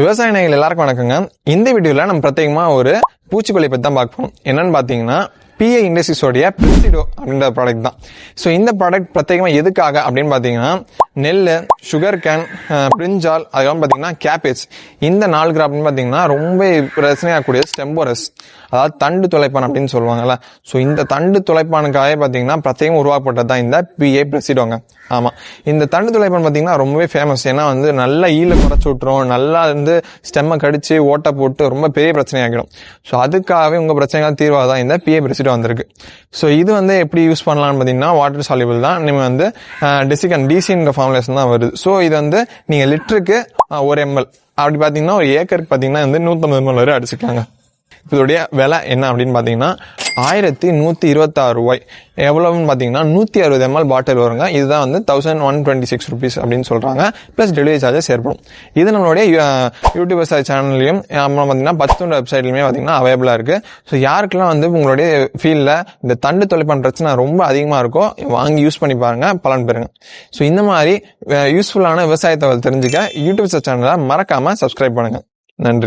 விவசாய நேயர்கள் எல்லாருக்கும் வணக்கங்க. இந்த வீடியோல நம்ம பிரத்யேகமா ஒரு பூச்சிக்கொல்லி பத்தி தான் பார்ப்போம். என்னன்னு பாத்தீங்கன்னா PI Industries உடைய Presido அப்படின்ற ப்ராடக்ட் தான். ஸோ இந்த ப்ராடக்ட் பிரத்யேகமா எதுக்காக அப்படின்னு பாத்தீங்கன்னா நெல், சுகர் கேன், பிரிஞ்சால், அதுக்கப்புறம் பாத்தீங்கன்னா கேபேஜ், இந்த 4 கிராப்னு பாத்தீங்கன்னா ரொம்ப பிரச்சனையாகக்கூடிய ஸ்டெம்போரஸ், அதாவது தண்டு துளைப்பான் அப்படின்னு சொல்லுவாங்கல்ல. ஸோ இந்த தண்டு துளைப்பானுக்காக பாத்தீங்கன்னா பிரத்யேகம் உருவாக்கப்பட்டது தான் இந்த PI Presidoங்க. ஆமா, இந்த தண்டு துளைப்பான் பாத்தீங்கன்னா ரொம்பவே ஃபேமஸ். ஏன்னா நல்லா ஈல குறைச்சு விட்டுரும், நல்லா ஸ்டெம்மை கடிச்சு ஓட்ட போட்டு ரொம்ப பெரிய பிரச்சனையாகிடும். ஸோ அதுக்காகவே உங்க பிரச்சனைகள் தீர்வாக தான் இந்த PI Presido வந்திருக்கு. ஸோ இது எப்படி யூஸ் பண்ணலாம்னு பாத்தீங்கன்னா வாட்டர் சால்யூபிள் தான். நீங்க டெசிகன் டிசின்ற ஃபார்முலேஷன் தான் வருது. ஸோ இது நீங்க லிட்டருக்கு 1 ml அப்படி பாத்தீங்கன்னா ஒரு ஏக்கருக்கு பாத்தீங்கன்னா 150 ml வரை அடிச்சுக்கலாங்க. இதோடைய விலை என்ன அப்படின்னு பாத்தீங்கன்னா 1126 ரூபாய். எவ்வளவுன்னு பாத்தீங்கன்னா 160 ml பாட்டில் வருங்க. இதுதான் 1126 rupees அப்படின்னு சொல்றாங்க. பிளஸ் டெலிவரி சார்ஜஸ் ஏற்படும். இது நம்மளுடைய யூடியூப் சேனல்லையும் அப்புறம் பாத்தீங்கன்னா 10 வெப்சைட்லயுமே பாத்தீங்கன்னா அவைலபிளா இருக்கு. ஸோ யாருக்கெல்லாம் உங்களுடைய ஃபீல்ட்ல இந்த தண்டு தொலைப்பான் பிரச்சனை ரொம்ப அதிகமா இருக்கோ வாங்கி யூஸ் பண்ணி பாருங்க, பலன் பெறுங்க. ஸோ இந்த மாதிரி யூஸ்ஃபுல்லான விவசாய தகவல் தெரிஞ்சுக்க யூடியூப் சேனலை மறக்காம சப்ஸ்கிரைப் பண்ணுங்க. நன்றி.